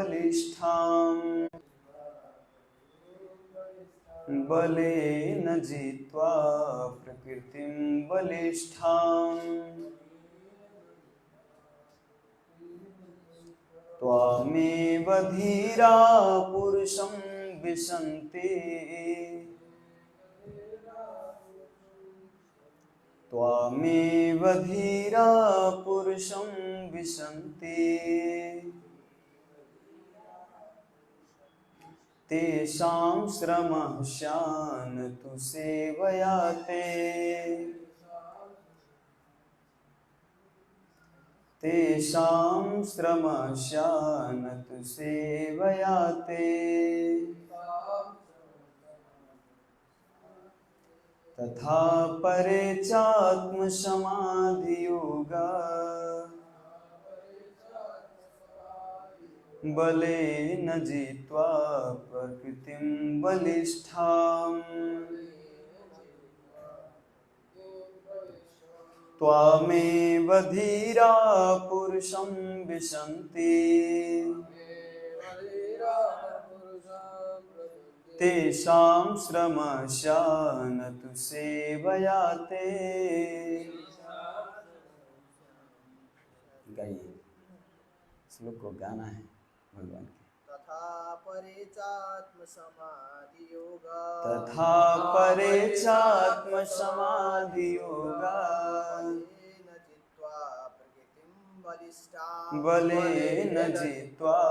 बलिष्ठाम् बलेन जित्वा प्रकृतिं बलिष्ठाम् त्वामेव धीरा पुरुषं विशन्ति त्वामेव धीरा पुरुषं विशन्ति तेषां श्रमः स्यान् तु सेवया ते तेषां श्रमः स्यान् तु सेवया ते तथा परे चात्मसमाधियोगा बलेन जित्वा प्रकृतिं बलिष्ठाम् त्वामेव धीरा पुरुषं विशन्ति तेषां श्रमः स्यान् तु सेवया ते। गाइए, श्लोक को गाना है भगवान के। तथा परे चात्मसमाधि योगा तथा परे चात्मसमाधि योगा बलेन जित्वा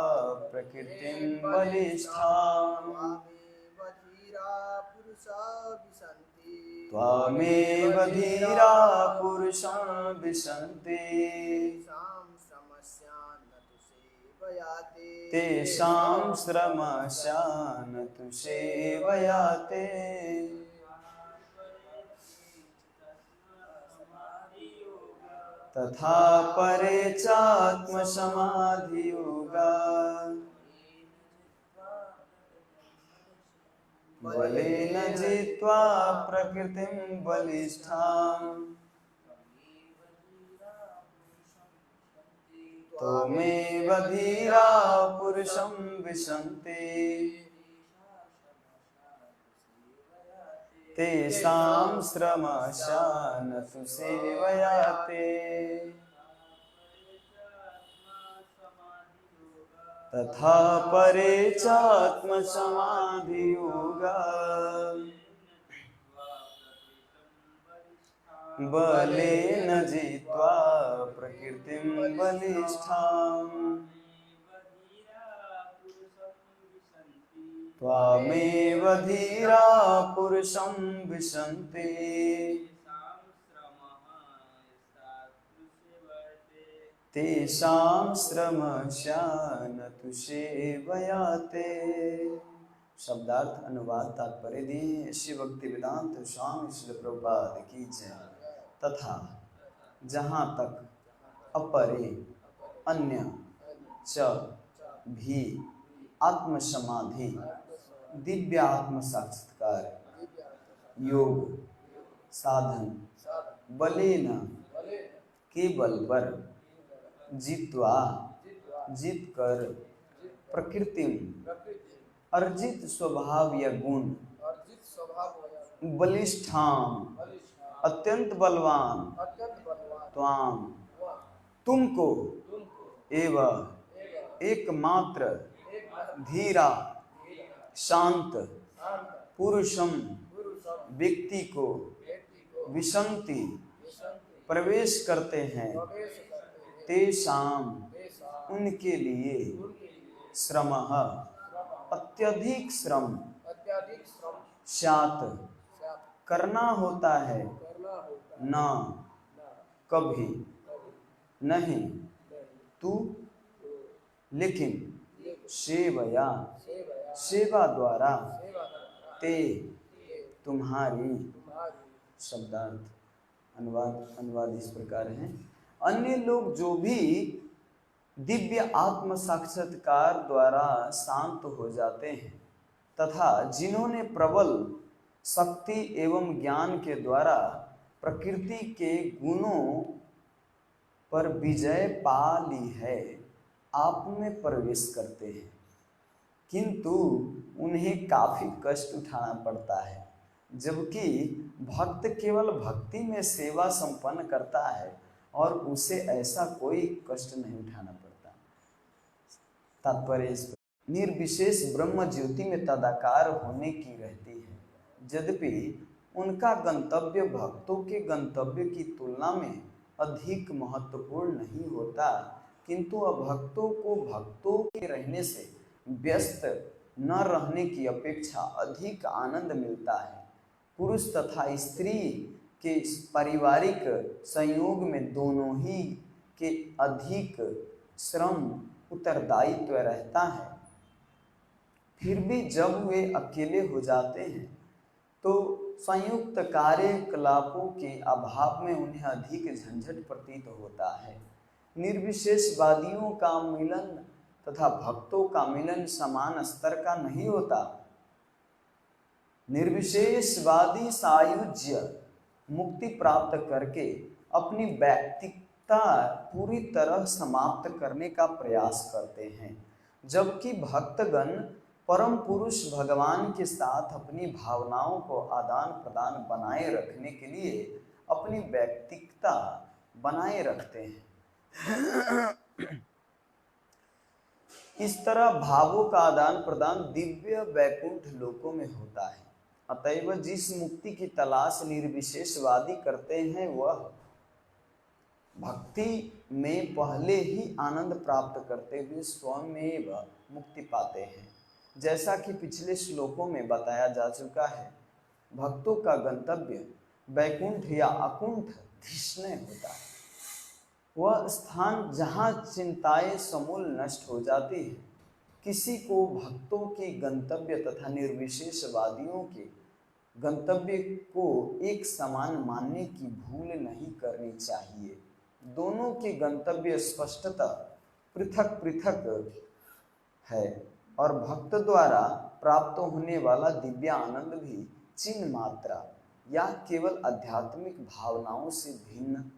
प्रकृतिं बलिष्ठाम् त्वामेव धीरा पुरुषं विशन्ति तेषां श्रमः स्यान् तु सेवया ते। तथा परे चात्मसमाधि योगा बलेन जित्वा प्रकृतिं बलिष्ठाम् त्वमेव धीरा पुरुषं विशन्ति तेषां श्रमः स्यान् तु सेवया ते। तथा परे चात्मसमाधि योगा बलेन जित्वा प्रकृतिं बलिष्ठाम् त्वामेव धीरा पुरुषं विशन्ति तेषां श्रमः स्यान् तु सेवया ते। शब्दार्थ अनुवाद तात्पर्य दिए श्री भक्ति वेदांत स्वामी श्री प्रभुपाद की जय। तथा जहाँ तक अपरे अन्य च भी आत्म समाधि दिव्य आत्म साक्षात्कार योग साधन बलेन के बल पर जित्वा जीत कर प्रकृति अर्जित स्वभाव या गुण बलिष्ठाम अत्यंत बलवान त्वाम तुमको एवं एकमात्र धीरा शांत पुरुषम व्यक्ति को विशंति प्रवेश करते हैं तेषाम उनके लिए श्रमः अत्यधिक श्रम स्यात् करना होता है न कभी नहीं तू लेकिन सेवया सेवा द्वारा ते तुम्हारी। शब्दार्थ अनुवाद इस प्रकार है। अन्य लोग जो भी दिव्य आत्म साक्षात्कार द्वारा शांत हो जाते हैं तथा जिन्होंने प्रबल शक्ति एवं ज्ञान के द्वारा प्रकृति के गुणों पर विजय पा ली है आप में प्रवेश करते हैं, किंतु उन्हें काफी कष्ट उठाना पड़ता है, जबकि भक्त केवल भक्ति में सेवा संपन्न करता है और उसे ऐसा कोई कष्ट नहीं उठाना पड़ता। तात्पर्य इस पर निर्विशेष ब्रह्म ज्योति में तदाकार होने की रहती है, यद्यपि उनका गंतव्य भक्तों के गंतव्य की तुलना में अधिक महत्वपूर्ण नहीं होता, किंतु अभक्तों को भक्तों के रहने से व्यस्त न रहने की अपेक्षा अधिक आनंद मिलता है। पुरुष तथा स्त्री के पारिवारिक संयोग में दोनों ही के अधिक श्रम उत्तरदायित्व रहता है। फिर भी जब वे अकेले हो जाते हैं तो संयुक्त कार्यकलापों के अभाव में उन्हें अधिक झंझट प्रतीत होता है। निर्विशेषवादियों का मिलन तथा भक्तों का मिलन समान स्तर का नहीं होता। निर्विशेषवादी सायुज्य मुक्ति प्राप्त करके अपनी व्यक्तिगतता पूरी तरह समाप्त करने का प्रयास करते हैं, जबकि भक्तगण परम पुरुष भगवान के साथ अपनी भावनाओं को आदान प्रदान बनाए रखने के लिए अपनी व्यक्तिगतता बनाए रखते हैं। इस तरह भावों का आदान प्रदान दिव्य वैकुंठ लोकों में होता है। अतएव जिस मुक्ति की तलाश निर्विशेषवादी करते हैं वह भक्ति में पहले ही आनंद प्राप्त करते हुए स्वयं में मुक्ति पाते हैं। जैसा कि पिछले श्लोकों में बताया जा चुका है, भक्तों का गंतव्य वैकुंठ या अकुंठ धिष्णय होता है, वह स्थान जहाँ चिंताएं समूल नष्ट हो जाती है। किसी को भक्तों के गंतव्य तथा निर्विशेषवादियों के गंतव्य को एक समान मानने की भूल नहीं करनी चाहिए। दोनों के गंतव्य स्पष्टतः पृथक पृथक है और भक्त द्वारा प्राप्त होने वाला दिव्य आनंद भी चिन्ह मात्रा या केवल आध्यात्मिक भावनाओं से भिन्न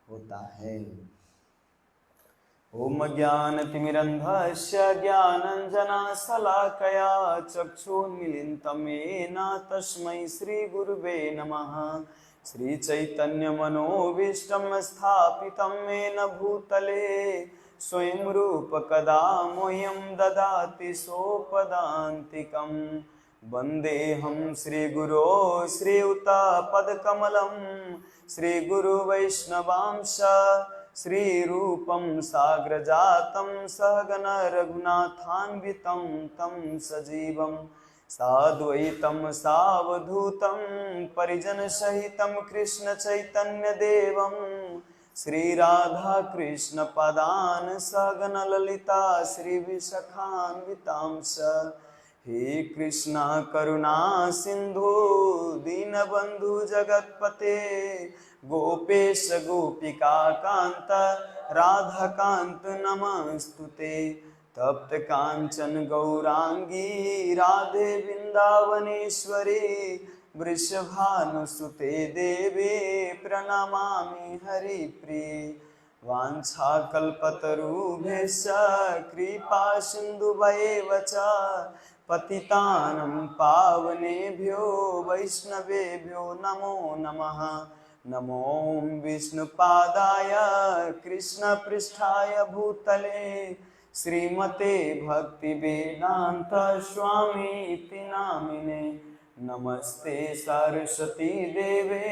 होता है। ओम ज्ञानतिमिरन्धस्य ज्ञानाञ्जनशलाकया चक्षुर्मीलितं येन तस्मै श्रीगुरुवे नमः। श्रीचैतन्यमनोभीष्टं स्थापितं येन भूतले स्वयं रूप कदा मह्यं ददाति सोपदान्तिकं। वन्देऽहं श्रीगुरो श्रीयुतपदकमलं श्रीगुरुवैष्णवांश श्रीरूपं साग्रजातं सहगण रघुनाथान्वितं तं सजीवं साद्वैतं सावधूतं परिजनसहितं कृष्णचैतन्यदेवं श्रीराधाकृष्णपदान् सहगण ललिता श्रीविशाखान्वितांश। हे कृष्णा करुणा सिंधु दीनबंधु जगतपते गोपेश गोपिका कांत राधा कांत नमस्तुते। तप्त कांचन गौरांगी राधे वृंदावनेश्वरी वृषभानुसुते देवे प्रणमामि हरिप्रिये। वाञ्छाकल्पतरुभ्यश्च कृपा सिन्धुभ्येव च पतितानं पावनेभ्यो वैष्णवेभ्यो नमो नमः। नमो विष्णुपादाय कृष्णपृष्ठाय भूतले श्रीमते भक्तिवेदांत स्वामी इति नामिने। नमस्ते सरस्वती देवे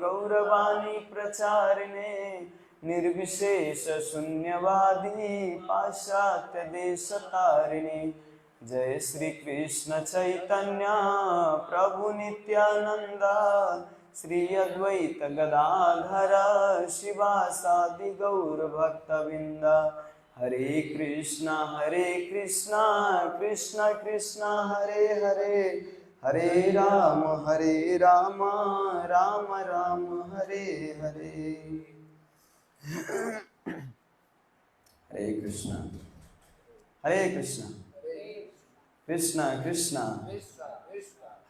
गौरवाणी प्रचारिणे निर्विशेष शून्यवादी पाश्चात्य देशतारिणे। जय श्री कृष्ण चैतन्य प्रभु नित्यानंद श्री अद्वैत गदाधर शिवासादि गौर भक्तवृंद। हरे कृष्णा कृष्ण कृष्ण हरे हरे हरे राम राम राम हरे हरे। हरे कृष्णा कृष्ण कृष्ण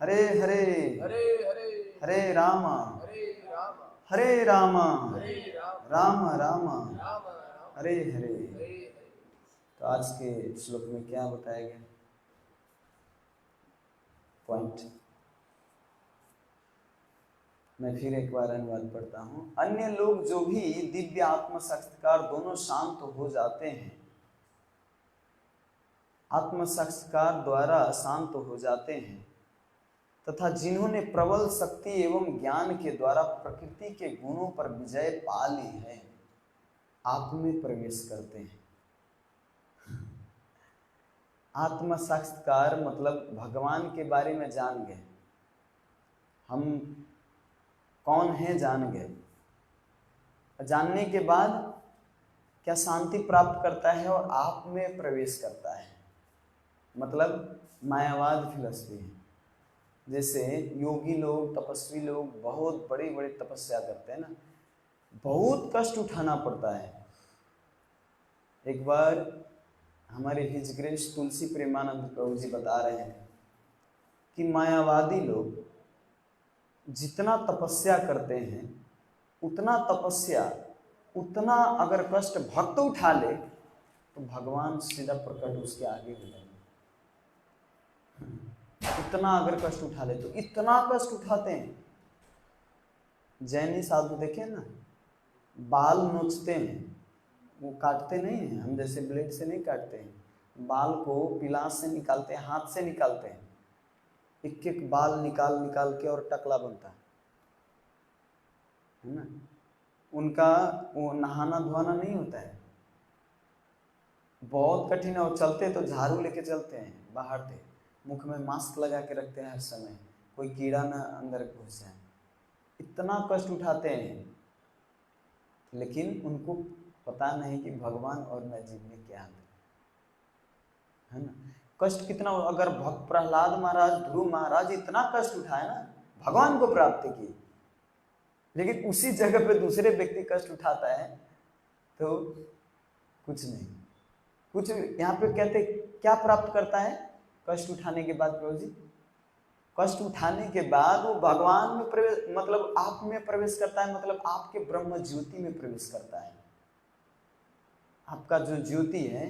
हरे हरे हरे राम राम राम हरे हरे। तो आज के श्लोक में क्या बताया गया पॉइंट, मैं फिर एक बार अनुवाद पढ़ता हूँ। अन्य लोग जो भी दिव्य आत्म साक्षात्कार दोनों शांत हो जाते हैं, आत्म साक्षात्कार द्वारा शांत हो जाते हैं, तथा जिन्होंने प्रबल शक्ति एवं ज्ञान के द्वारा प्रकृति के गुणों पर विजय पा ली है, आप में प्रवेश करते हैं। आत्म साक्षात्कार मतलब भगवान के बारे में जान गए, हम कौन है जान गए। जानने के बाद क्या शांति प्राप्त करता है और आप में प्रवेश करता है, मतलब मायावाद फिलॉसफी है। जैसे योगी लोग, तपस्वी लोग बहुत बड़ी बड़ी तपस्या करते हैं ना, बहुत कष्ट उठाना पड़ता है। एक बार हमारे हिज ग्रेस तुलसी प्रेमानंद प्रभु जी बता रहे हैं कि मायावादी लोग जितना तपस्या करते हैं, उतना तपस्या, उतना अगर कष्ट भक्त उठा ले तो भगवान सीधा प्रकट उसके आगे हो जाएंगे। इतना अगर कष्ट उठा ले तो इतना कष्ट उठाते हैं। जैनी साधु देखे ना, बाल नोचते हैं, वो काटते नहीं हैं, हम जैसे ब्लेड से नहीं काटते हैं, बाल को पिलास से निकालते हैं, हाथ से निकालते हैं, एक एक बाल निकाल निकाल के और टकला बनता है ना। उनका वो नहाना धोना नहीं होता है, बहुत कठिन है। और चलते तो झाड़ू लेके चलते हैं बाहर से, मुख में मास्क लगा के रखते हैं हर समय, कोई कीड़ा ना अंदर घुस जाए, इतना कष्ट उठाते हैं। लेकिन उनको पता नहीं कि भगवान और मैं जीव में क्या है ना। कष्ट कितना, अगर भक्त प्रहलाद महाराज, ध्रुव महाराज इतना कष्ट उठाए ना, भगवान को प्राप्त किए, लेकिन उसी जगह पे दूसरे व्यक्ति कष्ट उठाता है तो कुछ नहीं, कुछ यहाँ पे कहते क्या प्राप्त करता है कष्ट उठाने के बाद। प्रभु जी, कष्ट उठाने के बाद वो भगवान में प्रवेश, मतलब आप में प्रवेश करता है, मतलब आपके ब्रह्म ज्योति में प्रवेश करता है। आपका जो ज्योति है,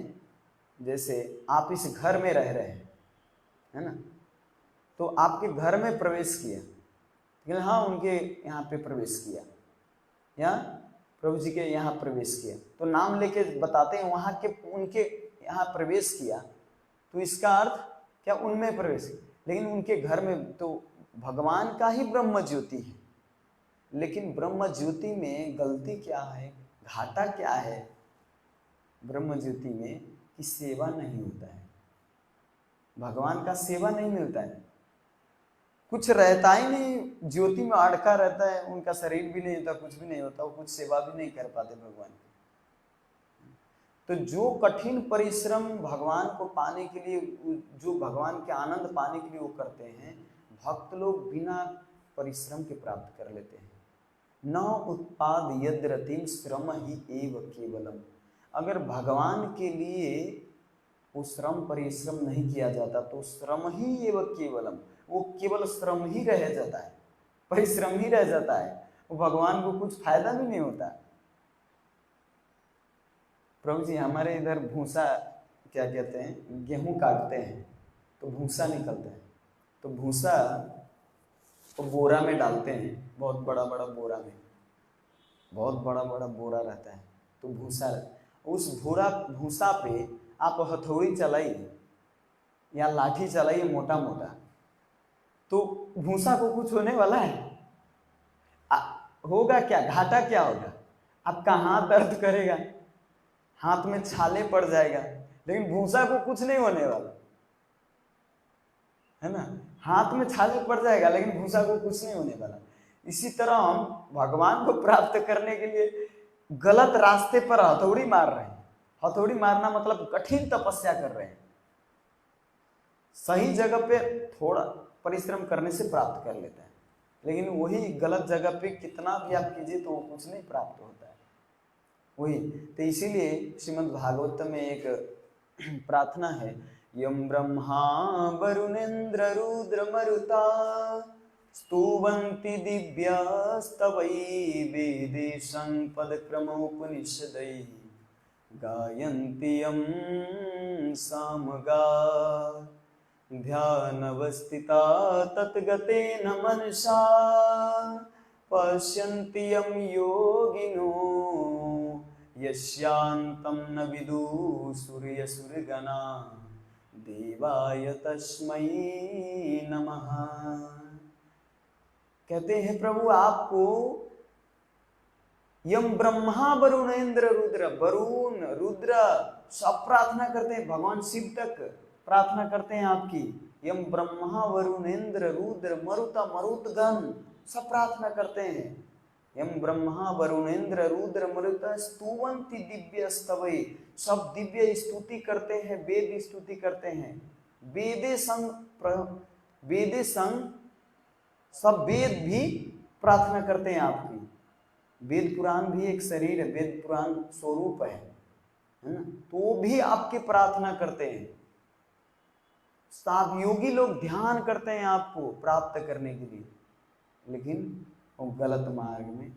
जैसे आप इस घर में रह रहे हैं, है ना, तो आपके घर में प्रवेश किया, लेकिन हाँ उनके यहाँ पे प्रवेश किया, या प्रभु जी के यहाँ प्रवेश किया, तो नाम लेके बताते हैं वहाँ के, उनके यहाँ प्रवेश किया, तो इसका अर्थ क्या उनमें प्रवेश किया। लेकिन उनके घर में तो भगवान का ही ब्रह्म ज्योति है, लेकिन ब्रह्म ज्योति में गलती क्या है, घाटा क्या है ब्रह्म ज्योति में, कि सेवा नहीं होता है, भगवान का सेवा नहीं मिलता है, कुछ रहता ही नहीं, ज्योति में अड़का रहता है, उनका शरीर भी नहीं होता, कुछ भी नहीं होता, वो कुछ सेवा भी नहीं कर पाते भगवान की। तो जो कठिन परिश्रम भगवान को पाने के लिए, जो भगवान के आनंद पाने के लिए वो करते हैं, भक्त लोग बिना परिश्रम के प्राप्त कर लेते हैं। न उत्पाद यद्रतिम श्रम ही एव केवलम, अगर भगवान के लिए वो श्रम परिश्रम नहीं किया जाता तो श्रम ही एव केवलम, वो केवल श्रम ही रह जाता है, परिश्रम ही रह जाता है, वो भगवान को कुछ फायदा भी नहीं होता। प्रभु जी हमारे इधर भूसा, क्या कहते हैं, गेहूं काटते हैं तो भूसा निकलता है, तो भूसा तो बोरा में डालते हैं, बहुत बड़ा बड़ा बोरा में, बहुत बड़ा बड़ा बोरा रहता है, तो भूसा, उस भूसा पे आप हथौड़ी चलाइए या लाठी चलाइए मोटा मोटा, तो भूसा को कुछ होने वाला है? होगा क्या, घाटा क्या होगा? आपका हाथ दर्द करेगा, हाथ में छाले पड़ जाएगा, लेकिन भूसा को कुछ नहीं होने वाला है ना। हाथ में छाले पड़ जाएगा लेकिन भूसा को कुछ नहीं होने वाला। इसी तरह हम भगवान को प्राप्त करने के लिए गलत रास्ते पर हथौड़ी मार रहे हैं। हथौड़ी मारना मतलब कठिन तपस्या कर रहे हैं, सही जगह पे थोड़ा परिश्रम करने से प्राप्त कर लेते हैं, लेकिन वही गलत जगह पे कितना भी आप कीजिए तो वो कुछ नहीं प्राप्त होता है। वही तो इसीलिए श्रीमद् भागवत में एक प्रार्थना है, यम ब्रह्मा वरुणेन्द्र रुद्र मरुता स्तुवन्ति दिव्यास्तवै वेदेशं पदक्रमोपनिषदैः गायन्ति यं सामगा ध्यानवस्थिता तद्गतेन मनसा पश्यन्ति यं योगिनो यस्यान्तं न विदुः सूर्यसुरगणा देवाय तस्मै नमः। कहते हैं प्रभु आपको यम ब्रह्मा वरुण इंद्र रुद्र, वरुण रुद्र सब प्रार्थना करते हैं, भगवान शिव तक प्रार्थना करते हैं आपकी। यम ब्रह्मा वरुण इंद्र रुद्र मरुता मरुतगण सब प्रार्थना करते हैं। यम ब्रह्मा वरुण इंद्र रुद्र मरुता स्तुवन्ति दिव्य स्तवै, सब दिव्य स्तुति करते हैं, वेद स्तुति करते हैं। वेदे संग सब वेद भी प्रार्थना करते हैं आपकी। वेद पुराण भी एक शरीर है, वेद पुराण स्वरूप है ना, तो भी आपकी प्रार्थना करते हैं। साथ योगी लोग ध्यान करते हैं आपको प्राप्त करने के लिए, लेकिन वो गलत मार्ग में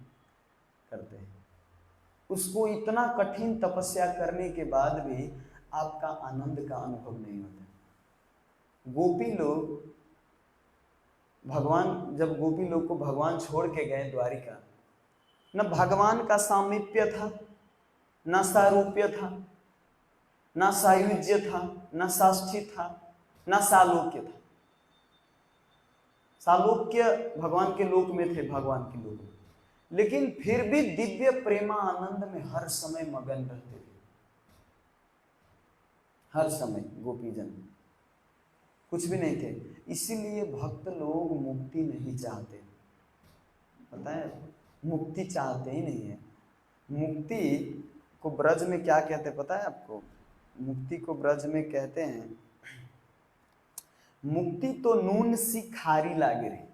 करते हैं। उसको इतना कठिन तपस्या करने के बाद भी आपका आनंद का अनुभव नहीं होता। गोपी लोग भगवान, जब गोपी लोग को भगवान छोड़ के गए द्वारिका, न भगवान का सामीप्य था, न सारूप्य था, न सायुज्य था, न साष्ठी था, न सालोक्य था। सालोक्य भगवान के लोक में थे, भगवान के लोक में, लेकिन फिर भी दिव्य प्रेमा आनंद में हर समय मगन रहते थे। हर समय गोपीजन कुछ भी नहीं थे। इसीलिए भक्त लोग मुक्ति नहीं चाहते, पता है, मुक्ति चाहते ही नहीं है। मुक्ति को ब्रज में क्या कहते हैं पता है आपको? मुक्ति को ब्रज में कहते हैं, मुक्ति तो नून सी खारी लागे रे।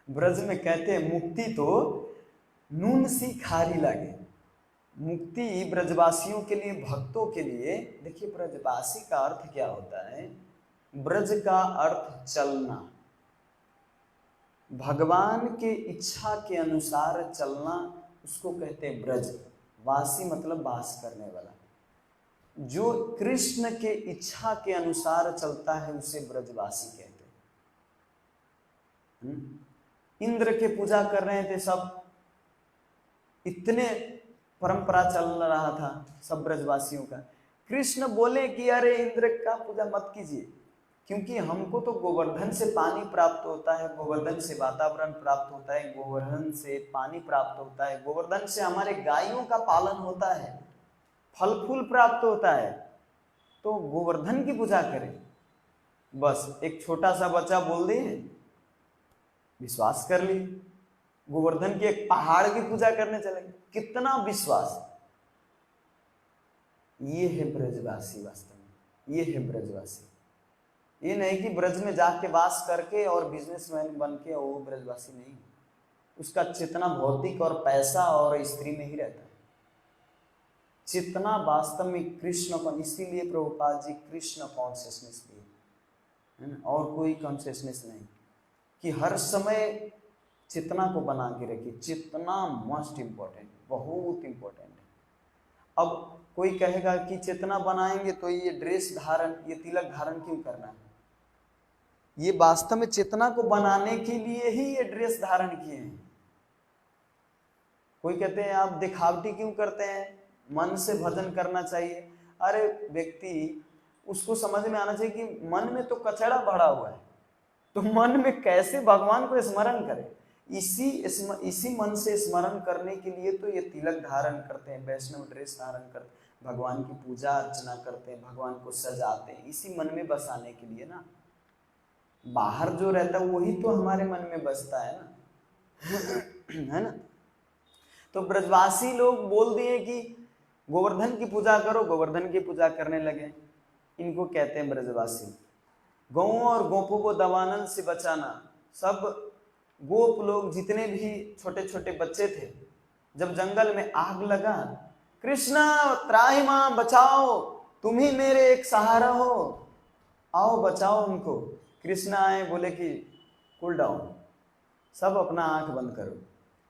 ब्रज में कहते हैं मुक्ति तो नून सी खारी लागे। मुक्ति ब्रजवासियों के लिए, भक्तों के लिए, देखिए ब्रजवासी का अर्थ क्या होता है? ब्रज का अर्थ चलना, भगवान के इच्छा के अनुसार चलना, उसको कहते हैं ब्रज। वासी मतलब वास करने वाला। जो कृष्ण के इच्छा के अनुसार चलता है उसे ब्रजवासी कहते हैं। इंद्र के पूजा कर रहे थे सब, इतने परंपरा चल रहा था सब ब्रजवासियों का। कृष्ण बोले कि अरे इंद्र का पूजा मत कीजिए, क्योंकि हमको तो गोवर्धन से पानी प्राप्त होता है, गोवर्धन से वातावरण प्राप्त होता है, गोवर्धन से पानी प्राप्त होता है, गोवर्धन से हमारे गायों का पालन होता है, फल फूल प्राप्त होता है, तो गोवर्धन की पूजा करें। बस एक छोटा सा बच्चा बोल दिए, विश्वास कर ली, गोवर्धन के एक पहाड़ की पूजा करने चले। कितना विश्वास! ये है ब्रजवासी, वास्तव में ये है ब्रजवासी। ये नहीं कि ब्रज में जाके वास करके और बिजनेसमैन बन के वो ब्रजवासी नहीं। उसका चेतना भौतिक और पैसा और स्त्री में ही रहता है। चेतना वास्तव में कृष्ण को, इसीलिए प्रभुपाद जी कृष्ण कॉन्शियसनेस दिए, है ना, और कोई कॉन्शियसनेस नहीं, कि हर समय चेतना को बना के रखिए। चेतना मोस्ट इम्पोर्टेंट, बहुत इम्पोर्टेंट है। अब कोई कहेगा कि चेतना बनाएंगे तो ये ड्रेस धारण, ये तिलक धारण क्यों करना है? ये वास्तव में चेतना को बनाने के लिए ही ये ड्रेस धारण किए हैं। कोई कहते हैं आप दिखावटी क्यों करते हैं, मन से भजन करना चाहिए। अरे व्यक्ति, उसको समझ में आना चाहिए कि मन में तो कचरा भरा हुआ है, तो मन में कैसे भगवान को स्मरण करें। इसी मन से स्मरण करने के लिए तो ये तिलक धारण करते हैं, वैष्णव ड्रेस धारण करते हैं, भगवान की पूजा अर्चना करते हैं, भगवान को सजाते हैं, इसी मन में बसाने के लिए ना। बाहर जो रहता है वही तो हमारे मन में बसता है ना, है ना। तो ब्रजवासी लोग बोल दिए कि गोवर्धन की पूजा करो, गोवर्धन की पूजा करने लगे। इनको कहते हैं ब्रजवासी। गौओं और गोपों को दवानल से बचाना। सब गोप लोग, जितने भी छोटे छोटे बच्चे थे, जब जंगल में आग लगा, कृष्णा त्राहि मां, बचाओ, तुम ही मेरे एक सहारा हो, आओ बचाओ उनको। कृष्णा आए, बोले कि कूल डाउन, सब अपना आंख बंद करो।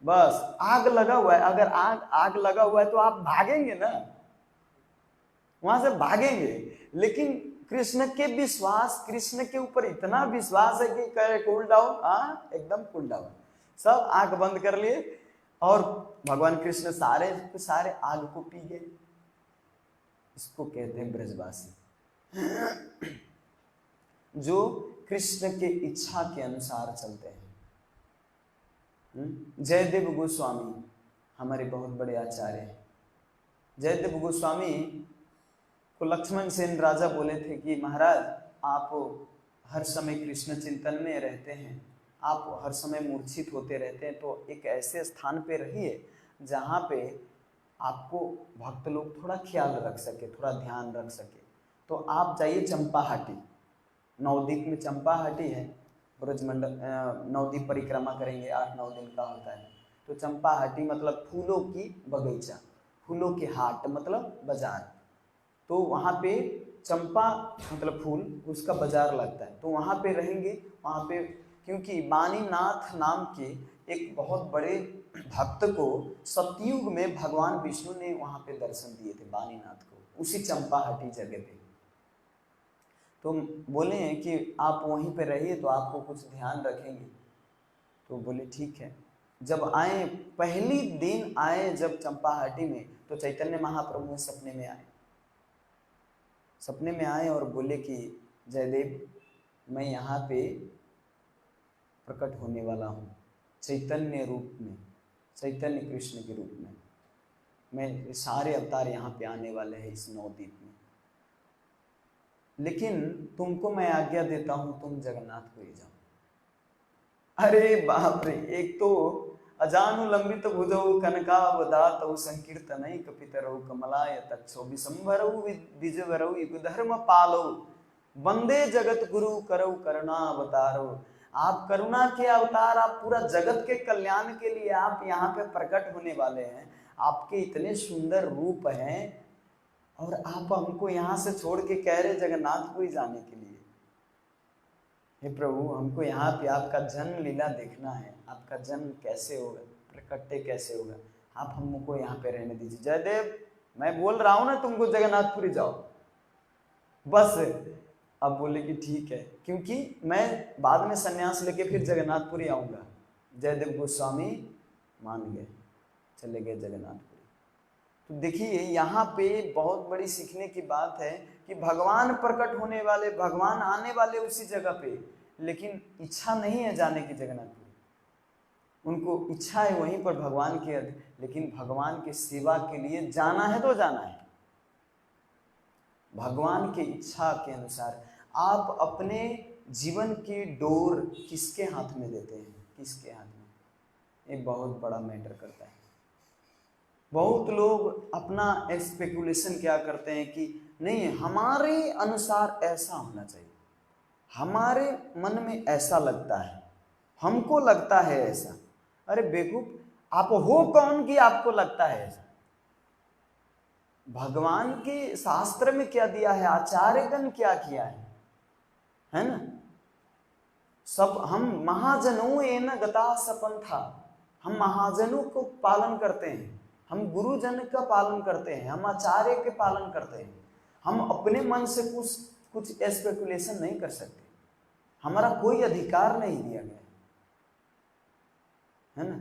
बस आग लगा हुआ है, अगर आग आग लगा हुआ है तो आप भागेंगे ना, वहां से भागेंगे। लेकिन कृष्ण के विश्वास, कृष्ण के ऊपर इतना विश्वास है कि कहे कूल डाउन, हाँ एकदम कूल डाउन, सब आंख बंद कर लिए और भगवान कृष्ण सारे सारे आग को पी गए। इसको कहते हैं ब्रजवासी, जो कृष्ण के इच्छा के अनुसार चलते हैं। जयदेव गोस्वामी हमारे बहुत बड़े आचार्य हैं। जयदेव गोस्वामी को लक्ष्मण सेन राजा बोले थे कि महाराज आप हर समय कृष्ण चिंतन में रहते हैं, आप हर समय मूर्छित होते रहते हैं, तो एक ऐसे स्थान पे रहिए जहाँ पे आपको भक्त लोग थोड़ा ख्याल रख सके, थोड़ा ध्यान रख सके। तो आप जाइए चंपाहाटी, नवद्वीप में चंपाहाटी है, ब्रजमंडल नवद्वीप परिक्रमा करेंगे, 8-9 दिन का होता है। तो चंपाहाटी मतलब फूलों की बगीचा, फूलों के हाट मतलब बाजार। तो वहाँ पे चंपा मतलब फूल, उसका बाजार लगता है, तो वहाँ पे रहेंगे। वहाँ पे क्योंकि वाणीनाथ नाम के एक बहुत बड़े भक्त को सतयुग में भगवान विष्णु ने वहाँ पे दर्शन दिए थे, वाणीनाथ को, उसी चंपाहाटी जगह पे। तो बोले हैं कि आप वहीं पे रहिए तो आपको कुछ ध्यान रखेंगे। तो बोले ठीक है। जब आए, पहली दिन आए जब चंपाहाटी में, तो चैतन्य महाप्रभु सपने में आए, सपने में आए और बोले कि जयदेव मैं यहाँ पे प्रकट होने वाला हूँ चैतन्य रूप में, चैतन्य कृष्ण के रूप में, मैं सारे अवतार यहाँ पे आने वाले हैं इस नवद्वीप में, लेकिन तुमको मैं आज्ञा देता हूँ तुम जगन्नाथपुरी जाओ। अरे बाप रे, एक तो अजानुलंबित भुजौ कनकावदातौ संकीर्तनैक पितरौ कमलाय तक्षौ विशंभरौ विजवरौ युगधर्म पालौ वंदे जगत गुरु करौ करुणावतारौ। आप करुणा के अवतार, आप पूरा जगत के कल्याण के लिए आप यहाँ पे प्रकट होने वाले हैं। आपके इतने सुंदर रूप हैं और आप हमको यहाँ से छोड़ के कह रहे जगन्नाथपुरी जाने के लिए। हे प्रभु, हमको यहाँ पे आपका जन्म लीला देखना है, आपका जन्म कैसे होगा, प्रकटे कैसे होगा, आप हमको यहाँ पे रहने दीजिए। जयदेव मैं बोल रहा हूँ ना तुमको जगन्नाथपुरी जाओ बस। अब बोले कि ठीक है, क्योंकि मैं बाद में संन्यास लेके फिर जगन्नाथपुरी आऊँगा। जयदेव गोस्वामी मान गए, चले गए जगन्नाथपुरी। तो देखिए यहाँ पे बहुत बड़ी सीखने की बात है कि भगवान प्रकट होने वाले, भगवान आने वाले उसी जगह पे, लेकिन इच्छा नहीं है जाने की जगन्नाथपुरी। उनको इच्छा है वहीं पर भगवान की, लेकिन भगवान की सेवा के लिए जाना है तो जाना है भगवान की इच्छा के अनुसार। आप अपने जीवन की डोर किसके हाथ में देते हैं, किसके हाथ में, ये बहुत बड़ा मैटर करता है। बहुत लोग अपना स्पेकुलेशन क्या करते हैं कि नहीं हमारे अनुसार ऐसा होना चाहिए, हमारे मन में ऐसा लगता है, हमको लगता है ऐसा। अरे बेवकूफ, आप हो कौन कि आपको लगता है ऐसा? भगवान के शास्त्र में क्या दिया है, आचार्यगण क्या किया है ना। सब हम महाजनों एन गता सपन था, हम महाजनों को पालन करते हैं, हम गुरुजन का पालन करते हैं, हम आचार्य के पालन करते हैं। हम अपने मन से कुछ स्पेकुलेशन नहीं कर सकते, हमारा कोई अधिकार नहीं दिया गया है ना।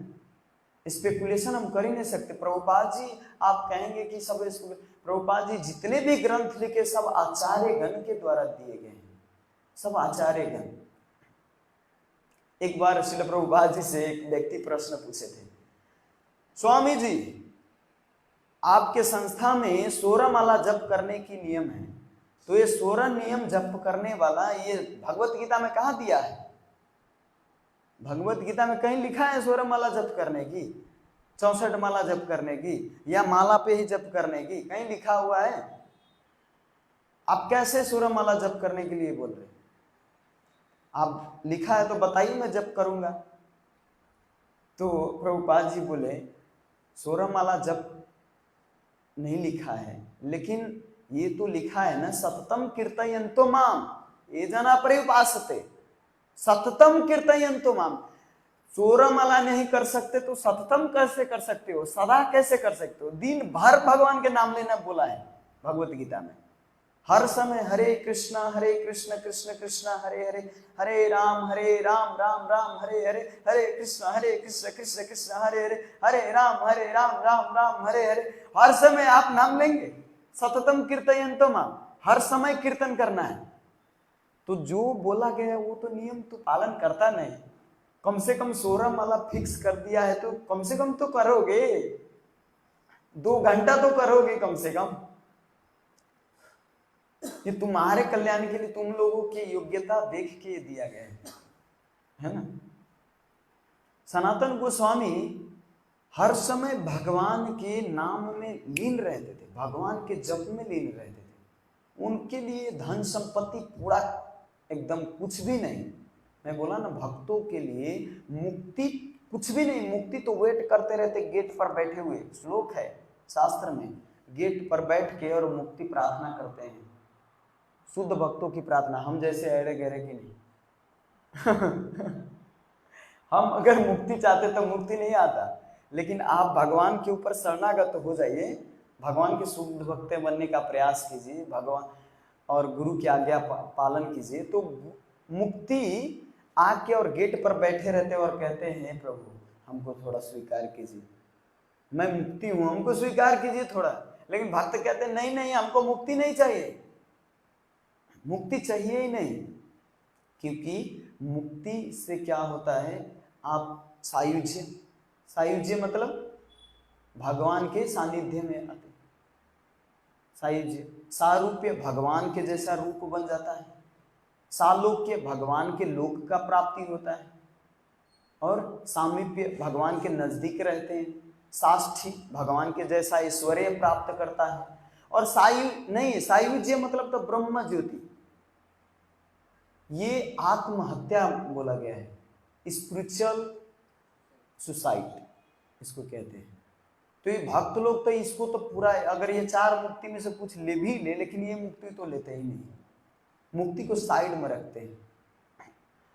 स्पेकुलेशन हम कर ही नहीं सकते। प्रभुपाद जी, आप कहेंगे कि सब, प्रभुपाद जी जितने भी ग्रंथ लिखे सब आचार्यगण के द्वारा दिए गए हैं, सब आचार्यगण। एक बार श्रील प्रभुपाद जी से एक व्यक्ति प्रश्न पूछे थे, स्वामी जी आपके संस्था में 16 माला जप करने की नियम है, तो ये 16 नियम जप करने वाला ये भगवत गीता में कहाँ दिया है? भगवत गीता में कहीं लिखा है 16 माला जप करने की, 64 माला जप करने की, या माला पे ही जप करने की? कहीं लिखा हुआ है? आप कैसे 16 माला जप करने के लिए बोल रहे? आप लिखा है तो बताइए, मैं जप करूंगा। तो प्रभुपाद जी बोले 16 माला जप नहीं लिखा है, लेकिन ये तो लिखा है ना, सततम कीर्तयन्तो माम ये जना परिपासते, सततम कीर्तयन्तो माम, चोरमाला नहीं कर सकते तो सततम कैसे कर सकते हो, सदा कैसे कर सकते हो? दिन भर भगवान के नाम लेना बोला है भगवत गीता में। हर समय हरे कृष्ण कृष्ण कृष्ण हरे हरे, हरे राम राम राम हरे हरे, हरे कृष्ण कृष्ण कृष्ण हरे हरे, हरे राम राम राम हरे हरे। हर समय आप नाम लेंगे। सततम कीर्तयन्तो मां, हर समय कीर्तन करना है। तो जो बोला गया है वो तो नियम तो पालन करता नहीं। कम से कम 16 माला फिक्स कर दिया है तो कम से कम तो करोगे, 2 घंटा तो करोगे कम से कम। ये तुम्हारे कल्याण के लिए, तुम लोगों की योग्यता देख के दिया गया है ना। सनातन गोस्वामी हर समय भगवान के नाम में लीन रहते थे, भगवान के जप में लीन रहते थे। उनके लिए धन संपत्ति पूरा एकदम कुछ भी नहीं। मैं बोला ना, भक्तों के लिए मुक्ति कुछ भी नहीं। मुक्ति तो वेट करते रहते, गेट पर बैठे हुए। श्लोक है शास्त्र में, गेट पर बैठ के और मुक्ति प्रार्थना करते हैं। शुद्ध भक्तों की प्रार्थना, हम जैसे अरे गहरे की नहीं। हम अगर मुक्ति चाहते तो मुक्ति नहीं आता, लेकिन आप भगवान के ऊपर शरणागत हो जाइए, भगवान के शुद्ध भक्त बनने का प्रयास कीजिए, भगवान और गुरु की आज्ञा पालन कीजिए, तो मुक्ति आके और गेट पर बैठे रहते और कहते हैं प्रभु हमको थोड़ा स्वीकार कीजिए, मैं मुक्ति हूं, हमको स्वीकार कीजिए थोड़ा। लेकिन भक्त कहते हैं नहीं नहीं, हमको मुक्ति नहीं चाहिए, मुक्ति चाहिए ही नहीं। क्योंकि मुक्ति से क्या होता है, आप सायुज्य, सायुज्य मतलब भगवान के सानिध्य में आते, सायुज्य, सारूप्य भगवान के जैसा रूप बन जाता है, सालोक्य भगवान के लोक का प्राप्ति होता है, और सामीप्य भगवान के नजदीक रहते हैं, साष्ठी भगवान के जैसा ऐश्वर्य प्राप्त करता है, और सायुज्य मतलब तो ब्रह्म ज्योति। ये आत्महत्या बोला गया है, स्पिरिचुअल सुसाइड इसको कहते हैं। तो ये भक्त लोग तो इसको तो पूरा, अगर ये 4 मुक्ति में से कुछ ले भी ले, लेकिन ये मुक्ति तो लेते ही नहीं, मुक्ति को साइड में रखते हैं।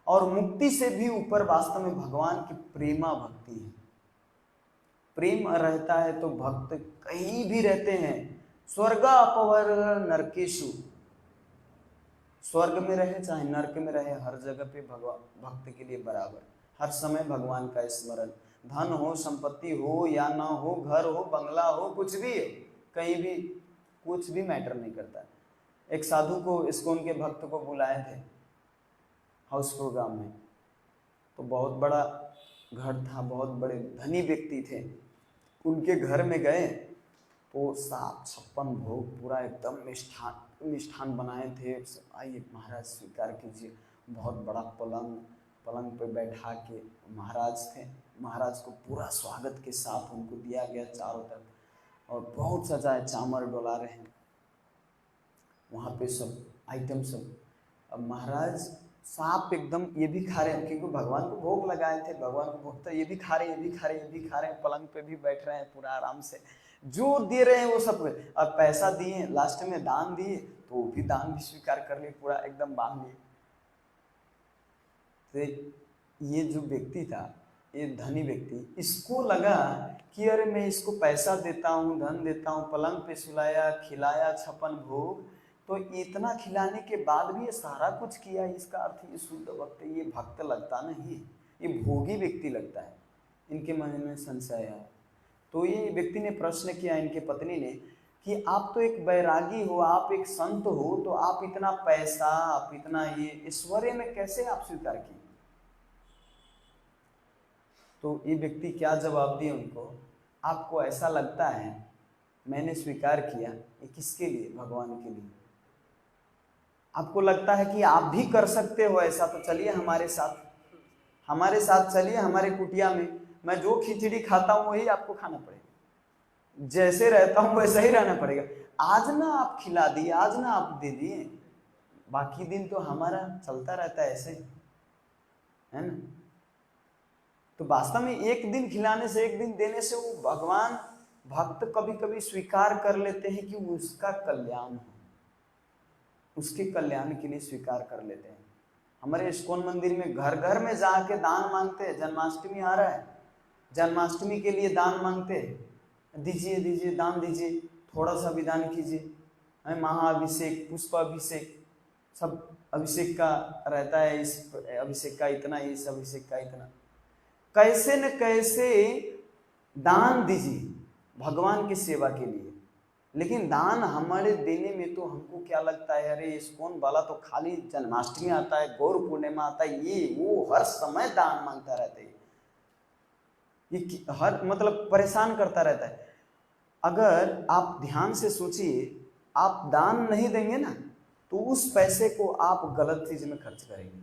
और मुक्ति से भी ऊपर वास्तव में भगवान की प्रेमा भक्ति है। प्रेम रहता है तो भक्त कहीं भी रहते हैं, स्वर्ग अपवर नरकेशु, स्वर्ग में रहे चाहे नरक में रहे, हर जगह पे भगवान भक्त के लिए बराबर, हर समय भगवान का स्मरण। धन हो, संपत्ति हो या ना हो, घर हो, बंगला हो, कुछ भी हो, कहीं भी कुछ भी मैटर नहीं करता। एक साधु को इस्कॉन के भक्त को बुलाए थे हाउस प्रोग्राम में, तो बहुत बड़ा घर था, बहुत बड़े धनी व्यक्ति थे। उनके घर में गए तो 756 भोग पूरा एकदम मिष्ठान बनाए थे। आइए महाराज स्वीकार कीजिए। बहुत बड़ा पलंग पे बैठा के महाराज थे, महाराज को पूरा स्वागत के साथ उनको दिया गया चारों तरफ, और बहुत सजाए, चामर डोला रहे हैं वहाँ पे सब आइटम सब। अब महाराज सांप एकदम, ये भी खा रहे हैं क्योंकि भगवान को भोग लगाए थे, भगवान को भोग था, ये भी खा रहे हैं, ये भी खा रहे हैं, ये भी खा रहे हैं, पलंग पे भी बैठ रहे हैं पूरा आराम से, जो दे रहे हैं वो सब। अब पैसा दिए, लास्ट में दान दिए तो वो भी दान भी स्वीकार कर लिए, पूरा एकदम बांध लिए। तो ये जो व्यक्ति था, ये धनी व्यक्ति, इसको लगा कि अरे मैं इसको पैसा देता हूँ, धन देता हूँ, पलंग पे सुलाया, खिलाया 56 भोग, तो इतना खिलाने के बाद भी ये सारा कुछ किया, इसका अर्थ ये शुद्ध भक्त, ये भक्त लगता नहीं, ये भोगी व्यक्ति लगता है। इनके मन में संशय आया। तो ये व्यक्ति ने प्रश्न किया इनके पत्नी ने कि आप तो एक बैरागी हो, आप एक संत हो, तो आप इतना पैसा, आप इतना ये ऐश्वर्य में कैसे आप स्वीकार किए? तो ये व्यक्ति क्या जवाब दिए उनको, आपको ऐसा लगता है मैंने स्वीकार किया, ये किसके लिए? भगवान के लिए। आपको लगता है कि आप भी कर सकते हो ऐसा, तो चलिए हमारे साथ चलिए हमारे कुटिया में, मैं जो खिचड़ी खाता हूँ वही आपको खाना पड़ेगा, जैसे रहता हूँ वैसा ही रहना पड़ेगा। आज ना आप खिला दिए, आज ना आप दे दिए, बाकी दिन तो हमारा चलता रहता है ऐसे, है ना। तो वास्तव में एक दिन खिलाने से, एक दिन देने से वो भगवान, भक्त कभी कभी स्वीकार कर लेते हैं कि उसका कल्याण हो, उसके कल्याण के लिए स्वीकार कर लेते हैं। हमारे इस्कॉन मंदिर में घर घर में जाके दान मांगते हैं। जन्माष्टमी आ रहा है, जन्माष्टमी के लिए दान मांगते हैं, दीजिए दीजिए दान दीजिए, थोड़ा सा भी दान कीजिए। महाअभिषेक, पुष्पाभिषेक, सब अभिषेक का रहता है, इस अभिषेक का इतना, इस अभिषेक का इतना। कैसे न कैसे दान दीजिए भगवान की सेवा के लिए। लेकिन दान हमारे देने में तो हमको क्या लगता है, अरे इस्कॉन वाला तो खाली जन्माष्टमी आता है, गौर पूर्णिमा आता है, ये वो हर समय दान मांगता रहता है, ये हर मतलब परेशान करता रहता है। अगर आप ध्यान से सोचिए, आप दान नहीं देंगे ना तो उस पैसे को आप गलत चीज में खर्च करेंगे,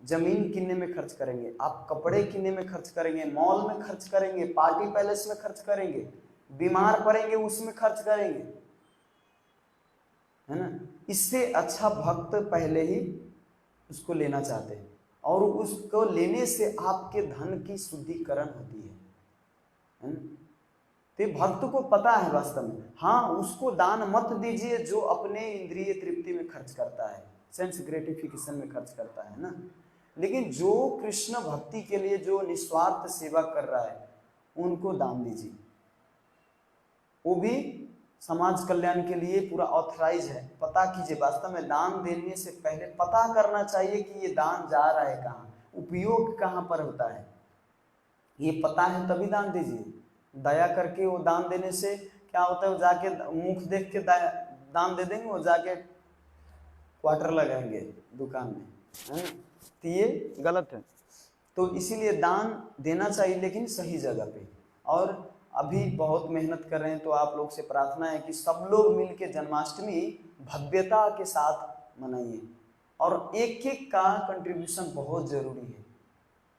जमीन किनने में खर्च करेंगे, आप कपड़े किनने में खर्च करेंगे, मॉल में खर्च करेंगे, पार्टी पैलेस में खर्च करेंगे, बीमार पड़ेंगे उसमें खर्च करेंगे, है ना। इससे अच्छा भक्त पहले ही उसको लेना चाहते हैं, और उसको लेने से आपके धन की शुद्धिकरण होती है ना। तो भक्त को पता है वास्तव में, हाँ उसको दान मत दीजिए जो अपने इंद्रिय तृप्ति में खर्च करता है, सेंस ग्रेटिफिकेशन में खर्च करता है ना। लेकिन जो कृष्ण भक्ति के लिए जो निस्वार्थ सेवा कर रहा है उनको दान दीजिए, वो भी समाज कल्याण के लिए पूरा ऑथराइज है। पता कीजिए, वास्तव में दान देने से पहले पता करना चाहिए कि ये दान जा रहा है कहाँ, उपयोग कहाँ पर होता है, ये पता है तभी दान दीजिए। दया करके वो दान देने से क्या होता है, वो जाके मुख देख के दान दे देंगे, वो जाके क्वार्टर लगाएंगे दुकान में, है ना। तो ये गलत है। तो इसीलिए दान देना चाहिए, लेकिन सही जगह पे। और अभी बहुत मेहनत कर रहे हैं, तो आप लोग से प्रार्थना है कि सब लोग मिलके जन्माष्टमी भव्यता के साथ मनाइए, और एक एक का कंट्रीब्यूशन बहुत जरूरी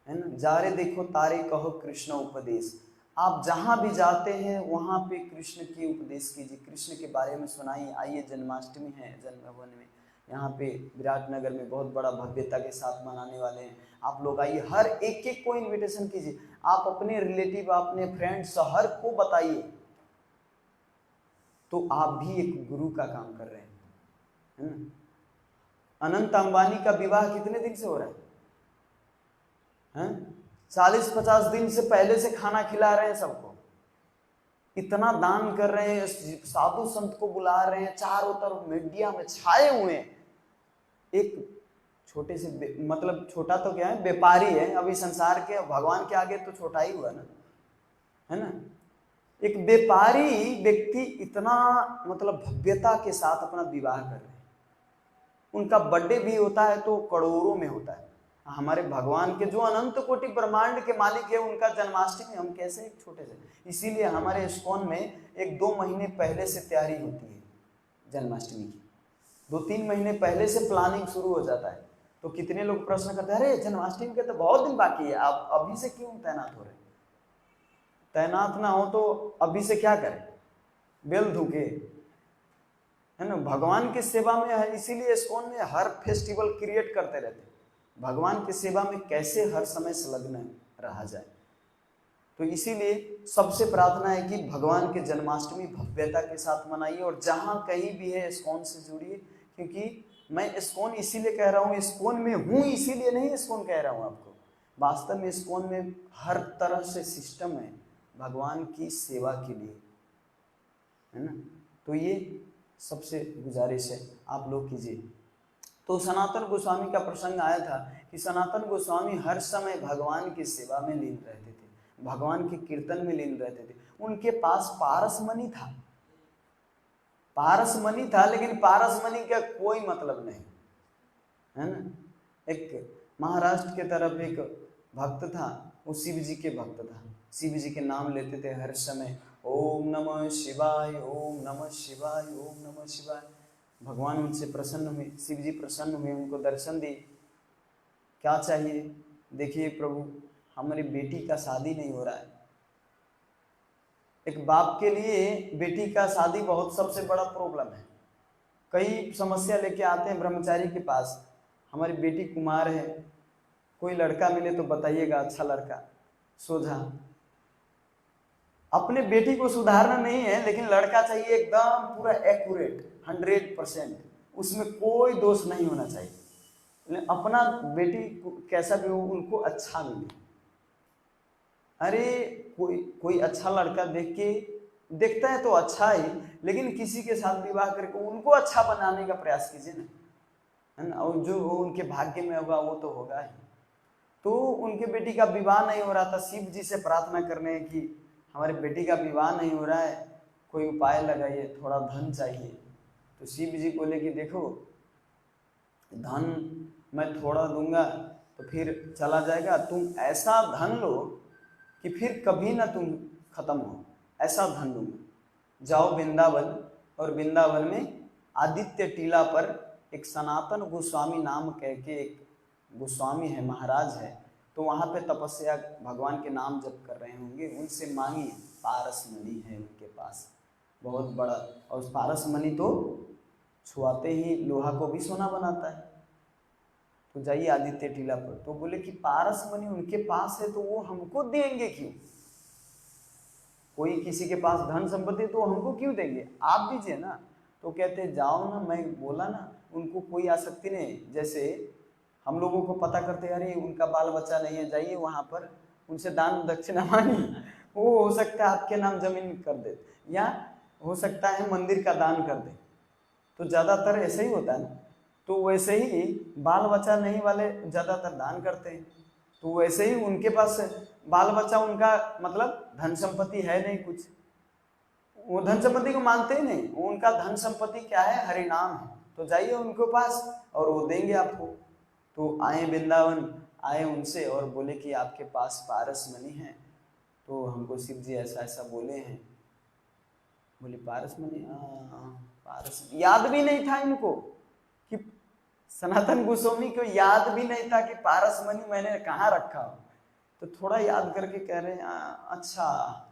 है ना। जा रे देखो तारे कहो कृष्ण उपदेश, आप जहाँ भी जाते हैं वहाँ पे कृष्ण के उपदेश कीजिए, कृष्ण के बारे में सुनाइए। आइए जन्माष्टमी है, जन्मभवन में यहाँ पे विराटनगर में बहुत बड़ा भव्यता के साथ मनाने वाले हैं, आप लोग आइए। हर एक एक को इनविटेशन कीजिए, आप अपने रिलेटिव, अपने फ्रेंड्स, हर को बताइए, तो आप भी एक गुरु का काम कर रहे हैं, है ना। अनंत अंबानी का विवाह कितने दिन से हो रहा है? 40-50 दिन से पहले से खाना खिला रहे हैं सबको, इतना दान कर रहे हैं, साधु संत को बुला रहे हैं, चारों तरफ मीडिया में छाए हुए हैं। एक छोटे से मतलब छोटा तो क्या है, व्यापारी है, अभी संसार के भगवान के आगे तो छोटा ही हुआ ना, है ना। एक व्यापारी व्यक्ति इतना मतलब भव्यता के साथ अपना विवाह कर रहे हैं, उनका बर्थडे भी होता है तो करोड़ों में होता है। हमारे भगवान के जो अनंत कोटि ब्रह्मांड के मालिक है, उनका जन्माष्टमी हम कैसे एक छोटे से। इसीलिए हमारे इस्कॉन में 1-2 महीने पहले से तैयारी होती है जन्माष्टमी की, 2-3 महीने पहले से प्लानिंग शुरू हो जाता है। तो कितने लोग प्रश्न करते हैं, अरे जन्माष्टमी के तो बहुत दिन बाकी है, आप अभी से क्यों तैनात हो रहे? तैनात ना हो तो अभी से क्या करें, बेल धुके, है ना। भगवान की सेवा में है, इसीलिए इस्कॉन में हर फेस्टिवल क्रिएट करते रहते हैं, भगवान की सेवा में कैसे हर समय संलग्न रहा जाए। तो इसीलिए सबसे प्रार्थना है कि भगवान के जन्माष्टमी भव्यता के साथ मनाइए, और जहां कहीं भी है इस्कॉन से जुड़िए। क्योंकि मैं इस्कॉन इसीलिए कह रहा हूँ, इस्कॉन में हूँ इसीलिए नहीं इस्कॉन कह रहा हूँ आपको, वास्तव में इस्कॉन में हर तरह से सिस्टम है भगवान की सेवा के लिए, है ना। तो ये सबसे गुजारिश है आप लोग कीजिए। तो सनातन गोस्वामी का प्रसंग आया था कि सनातन गोस्वामी हर समय भगवान की सेवा में लीन रहते थे, भगवान के कीर्तन में लीन रहते थे। उनके पास पारसमणि था, पारसमणि था, लेकिन पारसमणि का कोई मतलब नहीं, है ना। एक महाराष्ट्र के तरफ एक भक्त था, वो शिव जी के भक्त था, शिव जी के नाम लेते थे हर समय, ओम नमः शिवाय, ओम नमः शिवाय, ओम नमः शिवाय। भगवान उनसे प्रसन्न हुए, शिव जी प्रसन्न हुए, उनको दर्शन दिए। क्या चाहिए? देखिए प्रभु, हमारी बेटी का शादी नहीं हो रहा है। एक बाप के लिए बेटी का शादी बहुत सबसे बड़ा प्रॉब्लम है। कई समस्या लेके आते हैं ब्रह्मचारी के पास, हमारी बेटी कुमार है, कोई लड़का मिले तो बताइएगा, अच्छा लड़का सोझा। अपने बेटी को सुधारना नहीं है, लेकिन लड़का चाहिए एकदम पूरा एक्यूरेट 100%, उसमें कोई दोष नहीं होना चाहिए, अपना बेटी कैसा भी हो उनको अच्छा मिले। अरे कोई कोई अच्छा लड़का देख के देखता है तो अच्छा ही, लेकिन किसी के साथ विवाह करके उनको अच्छा बनाने का प्रयास कीजिए ना, है ना। और जो उनके भाग्य में होगा वो तो होगा ही। तो उनके बेटी का विवाह नहीं हो रहा था, शिव जी से प्रार्थना करने कि हमारे बेटी का विवाह नहीं हो रहा है, कोई उपाय लगाइए, थोड़ा धन चाहिए। तो शिव जी बोले कि देखो धन मैं थोड़ा दूंगा तो फिर चला जाएगा, तुम ऐसा धन लो कि फिर कभी ना तुम खत्म हो, ऐसा धन दूंगा। जाओ वृंदावन, और वृंदावन में आदित्य टीला पर एक सनातन गोस्वामी नाम कह के एक गोस्वामी है, महाराज है, तो वहाँ पे तपस्या भगवान के नाम जप कर रहे होंगे, उनसे मांगिए। पारस मणि है उनके पास बहुत बड़ा, और उस पारस मणि तो छुआते ही लोहा को भी सोना बनाता है। तो जाइए आदित्य टीला पर। तो बोले कि पारस मणि उनके पास है तो वो हमको देंगे क्यों? कोई किसी के पास धन संपत्ति तो हमको क्यों देंगे, आप दीजिए ना। तो कहते जाओ ना, मैं बोला ना उनको कोई आसक्ति नहीं। जैसे हम लोगों को पता करते अरे उनका बाल बच्चा नहीं है, जाइए वहां पर उनसे दान दक्षिणा मांगिए, वो हो सकता है आपके नाम जमीन कर दे, या हो सकता है मंदिर का दान कर दे। तो ज्यादातर ऐसे ही होता है ना। तो वैसे ही बाल बच्चा नहीं वाले ज्यादातर दान करते हैं। तो वैसे ही उनके पास बाल बच्चा, उनका मतलब धन संपत्ति है नहीं कुछ, वो धन संपत्ति को मानते ही नहीं। वो उनका धन संपत्ति क्या है, हरिनाम है। तो जाइए उनके पास और वो देंगे आपको। तो आए वृंदावन, आए उनसे और बोले कि आपके पास पारस मणि है, तो हमको शिव जी ऐसा ऐसा बोले हैं। बोले पारस मणि, पारस याद भी नहीं था इनको कि सनातन गोस्वामी को याद भी नहीं था कि पारस मणि मैंने कहाँ रखा हो। तो थोड़ा याद करके कह रहे हैं अच्छा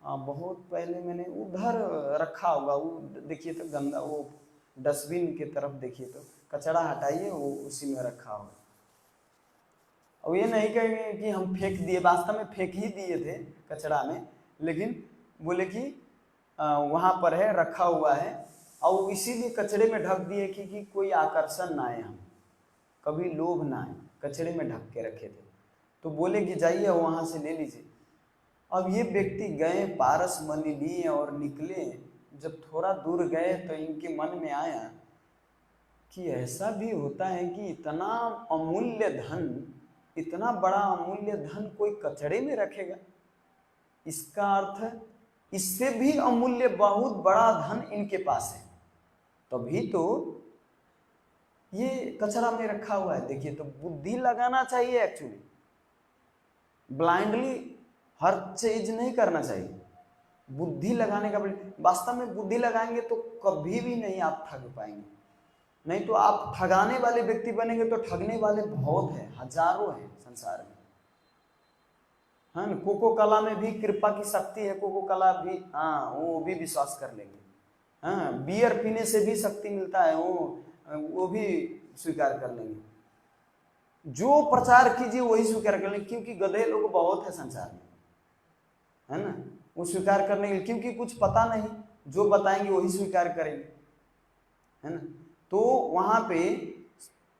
बहुत पहले मैंने उधर रखा होगा, वो देखिए तो गंदा, वो डस्टबिन की तरफ देखिए तो कचरा हटाइए, वो उसी में रखा होगा। और ये नहीं कहेंगे कि हम फेंक दिए, वास्तव में फेंक ही दिए थे कचरा में, लेकिन बोले कि वहाँ पर है, रखा हुआ है, और इसीलिए कचरे में ढक दिए कि कोई आकर्षण ना आए, हम कभी लोभ ना आए, कचरे में ढक के रखे थे। तो बोले कि जाइए वहाँ से ले लीजिए। अब ये व्यक्ति गए, पारस मणि लिए और निकले। जब थोड़ा दूर गए तो इनके मन में आया कि ऐसा भी होता है कि इतना अमूल्य धन, इतना बड़ा अमूल्य धन कोई कचड़े में रखेगा। इसका अर्थ इससे भी अमूल्य बहुत बड़ा धन इनके पास है, तभी तो ये कचरा में रखा हुआ है। देखिए तो बुद्धि लगाना चाहिए, एक्चुअली ब्लाइंडली हर चीज नहीं करना चाहिए, बुद्धि लगाने का। वास्तव में बुद्धि लगाएंगे तो कभी भी नहीं आप ठग पाएंगे। नहीं तो आप ठगाने वाले व्यक्ति बनेंगे तो ठगने वाले बहुत हैं, हजारों हैं संसार में, है ना। कोको कोला में भी कृपा की शक्ति है, कोको कोला भी, हाँ वो भी विश्वास कर लेंगे। हाँ बियर पीने से भी शक्ति मिलता है, वो भी स्वीकार कर लेंगे। जो प्रचार कीजिए वही स्वीकार कर लेंगे, क्योंकि गधे लोग बहुत है संसार में, है ना। वो स्वीकार करने के, क्योंकि कुछ पता नहीं, जो बताएंगे वही स्वीकार करेंगे, है ना। तो वहां पे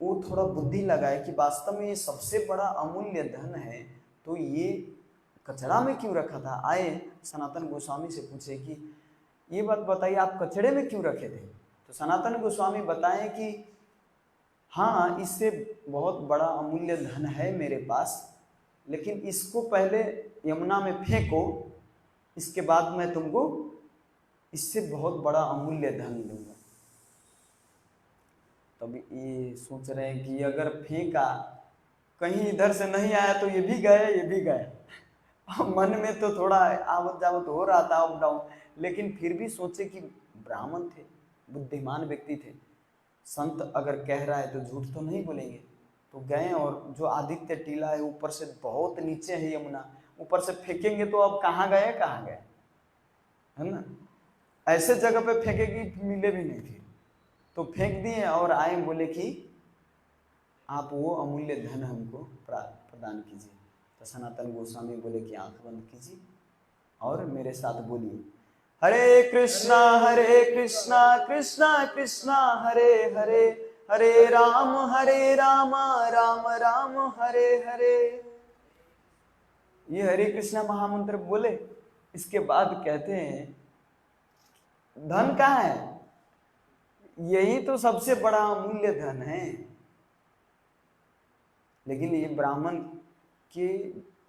वो थोड़ा बुद्धि लगाए कि वास्तव में ये सबसे बड़ा अमूल्य धन है, तो ये कचरा में क्यों रखा था। आए सनातन गोस्वामी से पूछे कि ये बात बताइए आप कचड़े में क्यों रखे थे। तो सनातन गोस्वामी बताएं कि हाँ इससे बहुत बड़ा अमूल्य धन है मेरे पास, लेकिन इसको पहले यमुना में फेंको, इसके बाद मैं तुमको इससे बहुत बड़ा अमूल्य धन दूंगा। तब ये सोच रहे हैं कि अगर फेंका, कहीं इधर से नहीं आया तो ये भी गए, ये भी गए। मन में तो थोड़ा आवत जावत हो रहा था, अप डाउन, लेकिन फिर भी सोचे कि ब्राह्मण थे, बुद्धिमान व्यक्ति थे, संत अगर कह रहा है तो झूठ तो नहीं बोलेंगे। तो गए, और जो आदित्य टीला है ऊपर से बहुत नीचे है यमुना, ऊपर से फेंकेंगे तो अब कहाँ गए, कहाँ गए, है ना। ऐसे जगह पे फेंकेगी मिले भी नहीं फिर। तो फेंक दिए और आए, बोले कि आप वो अमूल्य धन हमको प्रदान कीजिए। तो सनातन गोस्वामी बोले कि आंख बंद कीजिए और मेरे साथ बोलिए, हरे कृष्णा कृष्णा कृष्णा कृष्णा हरे हरे, हरे राम राम राम हरे हरे। ये हरे कृष्णा महामंत्र बोले, इसके बाद कहते हैं धन कहाँ है? यही तो सबसे बड़ा अमूल्य धन है। लेकिन ये ब्राह्मण के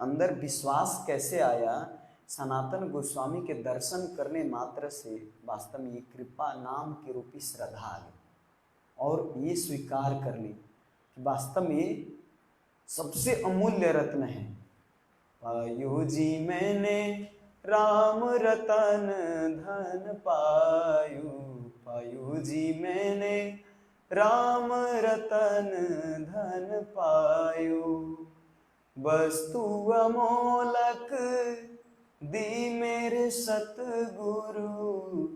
अंदर विश्वास कैसे आया? सनातन गोस्वामी के दर्शन करने मात्र से वास्तव में ये कृपा नाम के रूपी श्रद्धा आ गई और ये स्वीकार कर ली कि वास्तव में सबसे अमूल्य रत्न है। पायो जी मैंने राम रतन धन पायो, पायो जी मैंने राम रतन धन पायो। वस्तु अमोलक दी मेरे सतगुरु,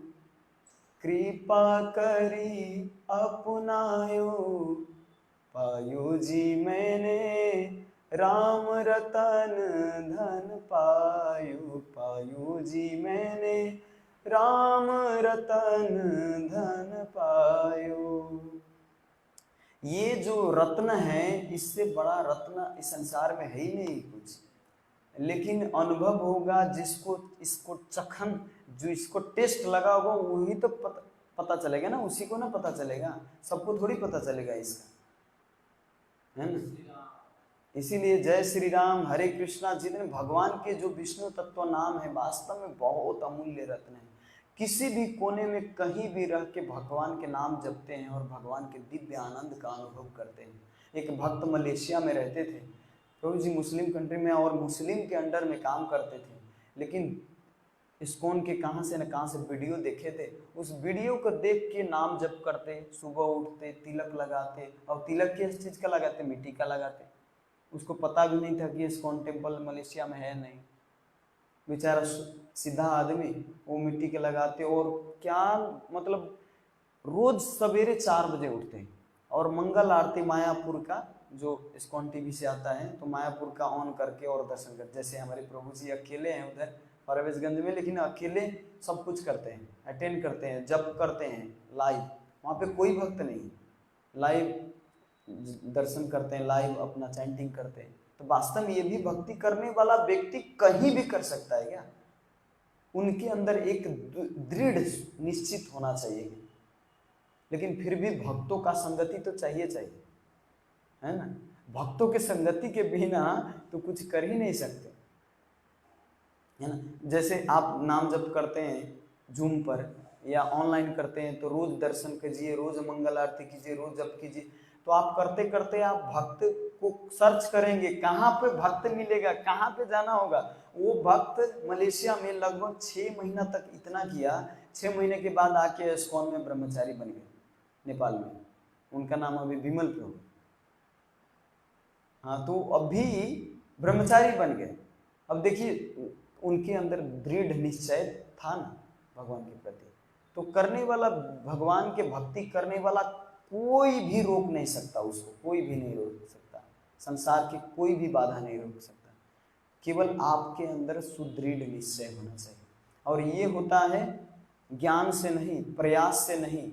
कृपा करी अपनायो। पायो जी मैंने राम रतन धन पायो, पायो जी मैंने राम रतन धन पायो। ये जो रत्न है, इससे बड़ा रत्न इस संसार में है ही नहीं कुछ। लेकिन अनुभव होगा जिसको इसको चखन, जो इसको टेस्ट लगा होगा वही तो पता चलेगा ना, उसी को ना पता चलेगा, सबको थोड़ी पता चलेगा इसका, है ना। इसीलिए जय श्री राम, हरे कृष्णा, जितने भगवान के जो विष्णु तत्व नाम है वास्तव में बहुत अमूल्य रत्न है। किसी भी कोने में कहीं भी रह के भगवान के नाम जपते हैं और भगवान के दिव्य आनंद का अनुभव करते हैं। एक भक्त मलेशिया में रहते थे प्रभु जी, मुस्लिम कंट्री में, और मुस्लिम के अंडर में काम करते थे। लेकिन इस्कॉन के कहाँ से न कहाँ से वीडियो देखे थे, उस वीडियो को देख के नाम जप करते, सुबह उठते, तिलक लगाते, और तिलक किस चीज़ का लगाते? मिट्टी का लगाते। उसको पता भी नहीं था कि इस्कॉन टेम्पल मलेशिया में है नहीं। बेचारा सीधा आदमी वो मिट्टी के लगाते, और क्या मतलब रोज सवेरे 4 बजे उठते हैं और मंगल आरती मायापुर का जो इस्कॉन टीवी से आता है तो मायापुर का ऑन करके और दर्शन करते। जैसे हमारे प्रभु जी अकेले हैं उधर परवेशगंज में, लेकिन अकेले सब कुछ करते हैं, अटेंड करते हैं, जप करते हैं लाइव। वहाँ पे कोई भक्त नहीं, लाइव दर्शन करते हैं, लाइव अपना चैंटिंग करते हैं। तो वास्तव में ये भी भक्ति करने वाला व्यक्ति कहीं भी कर सकता है क्या? उनके अंदर एक दृढ़ निश्चित होना चाहिए, लेकिन फिर भी भक्तों का संगति तो चाहिए, है ना। भक्तों के संगति के बिना तो कुछ कर ही नहीं सकते, है ना। जैसे आप नाम जप करते हैं जूम पर या ऑनलाइन करते हैं तो रोज दर्शन कीजिए, रोज मंगल आरती कीजिए, रोज जप कीजिए। तो आप करते करते आप भक्त को सर्च करेंगे, कहाँ पे भक्त मिलेगा, कहाँ पे जाना होगा। वो भक्त मलेशिया में लगभग 6 महीना तक इतना किया, 6 महीने के बाद आके इस्कॉन में ब्रह्मचारी बन गए नेपाल में। उनका नाम अभी विमल प्रभु। हाँ, तो अभी ब्रह्मचारी बन गए। अब देखिए उनके अंदर दृढ़ निश्चय था ना भगवान के प्रति। तो करने वाला, भगवान के भक्ति करने वाला कोई भी रोक नहीं सकता उसको, कोई भी नहीं रोक सकता, संसार की कोई भी बाधा नहीं रोक सकता। केवल आपके अंदर सुदृढ़ निश्चय होना चाहिए, और ये होता है ज्ञान से नहीं, प्रयास से नहीं,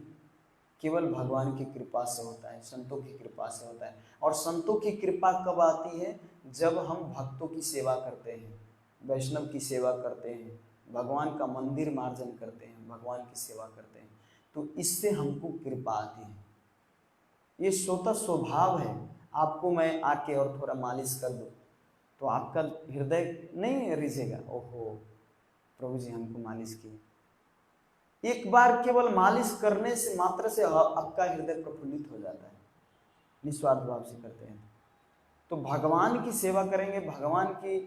केवल भगवान की कृपा से होता है, संतों की कृपा से होता है। और संतों की कृपा कब आती है? जब हम भक्तों की सेवा करते हैं, वैष्णव की सेवा करते हैं, भगवान का मंदिर मार्जन करते हैं, भगवान की सेवा करते हैं, तो इससे हमको कृपा आती है। ये स्वतः स्वभाव है। आपको मैं आके और थोड़ा मालिश कर दूँ तो आपका हृदय नहीं रिझेगा, ओहो प्रभु जी हमको मालिश किए। एक बार केवल मालिश करने से मात्र से आपका हृदय प्रफुल्लित हो जाता है, निस्वार्थ भाव से करते हैं। तो भगवान की सेवा करेंगे, भगवान की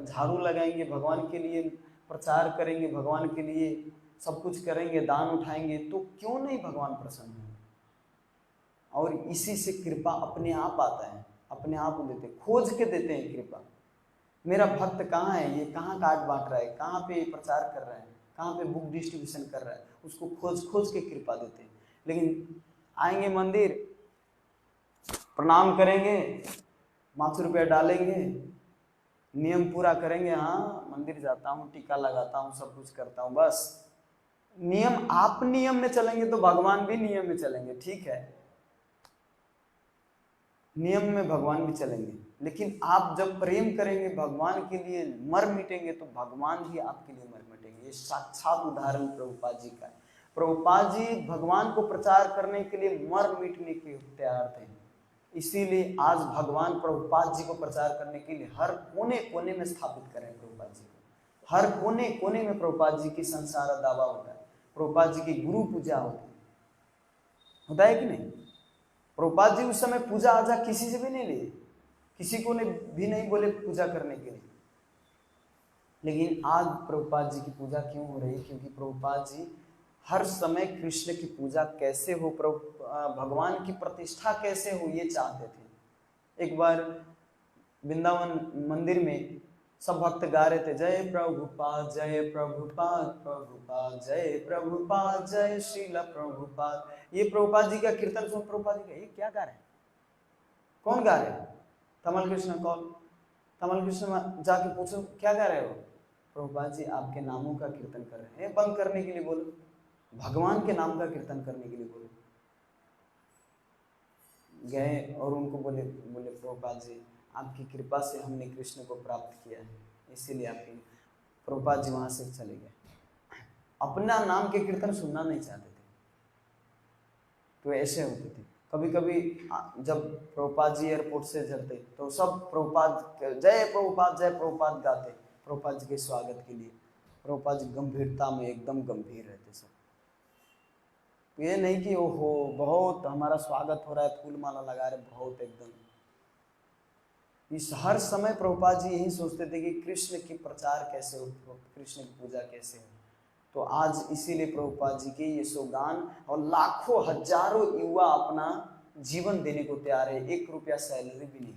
झाड़ू लगाएंगे, भगवान के लिए प्रचार करेंगे, भगवान के लिए सब कुछ करेंगे, दान उठाएंगे, तो क्यों नहीं भगवान प्रसन्न होंगे। और इसी से कृपा अपने आप आता है, अपने आप देते, खोज के देते हैं कृपा। मेरा भक्त कहाँ है, ये कहाँ काट बांट रहा है, कहाँ पे प्रचार कर रहा है, कहाँ पे बुक डिस्ट्रीब्यूशन कर रहा है, उसको खोज खोज के कृपा देते हैं। लेकिन आएंगे मंदिर, प्रणाम करेंगे, 500 रुपया डालेंगे, नियम पूरा करेंगे, हाँ मंदिर जाता हूँ, टीका लगाता हूँ, सब कुछ करता हूँ, बस नियम। आप नियम में चलेंगे तो भगवान भी नियम में चलेंगे, ठीक है। नियम में भगवान भी चलेंगे, लेकिन आप जब प्रेम करेंगे भगवान के लिए, मर मिटेंगे, तो भगवान भी आपके लिए मर मिटेंगे। ये साक्षात उदाहरण प्रभुपाद जी का है। प्रभुपाद जी भगवान को प्रचार करने के लिए मर मिटने के तैयार थे। इसीलिए आज भगवान प्रभुपाद जी को प्रचार करने के लिए हर कोने कोने में स्थापित करें प्रभुपाद जी को। हर कोने कोने में प्रभुपाद जी की संसार दावा होता है, प्रभुपाद जी की गुरु पूजा होता है कि नहीं। प्रभुपाद जी उस समय पूजा आजा किसी से भी नहीं लिए, किसी को भी नहीं बोले पूजा करने के लिए। लेकिन आज प्रभुपाद जी की पूजा क्यों हो रही है? क्योंकि प्रभुपाद जी हर समय कृष्ण की पूजा कैसे हो, भगवान की प्रतिष्ठा कैसे हो, ये चाहते थे। एक बार वृंदावन मंदिर में सब भक्त गा रहे थे, जय प्रभुपाद जय प्रभुपाद, प्रभुपाद जय प्रभुपाद, जय श्रीला प्रभुपाद। ये प्रभुपाद जी का कीर्तन सुन, प्रभुपाद जी का ये क्या गा रहे हैं, कौन गा रहे हैं? तमल कृष्ण कौन? तमल कृष्ण जाके पूछो क्या गा रहे हो? प्रभुपाद जी आपके नामों का कीर्तन कर रहे हैं। बंद करने के लिए बोलो, भगवान के नाम का कीर्तन करने के लिए बोलो। गए और उनको बोले प्रभुपाद जी आपकी कृपा से हमने कृष्ण को प्राप्त किया है, इसीलिए आपके। प्रभुपाद जी वहां से चले गए, अपना नाम के कीर्तन सुनना नहीं चाहते थे। तो ऐसे होते थे। कभी कभी जब प्रभुपाद जी एयरपोर्ट से चढ़ते तो सब प्रभुपाद जय प्रभुपाद गाते प्रभुपाद जी के स्वागत के लिए। प्रभुपाद जी गंभीरता में एकदम गंभीर रहते सब। ये नहीं कि ओहो बहुत हमारा स्वागत हो रहा है, फूल माला लगा रहे, बहुत एकदम। इस हर समय प्रभुपाद जी यही सोचते थे कि कृष्ण की प्रचार कैसे हो, कृष्ण की पूजा कैसे हो। तो आज इसीलिए प्रभुपाद जी के ये गान और लाखों हजारों युवा अपना जीवन देने को तैयार है, 1 रुपया सैलरी भी नहीं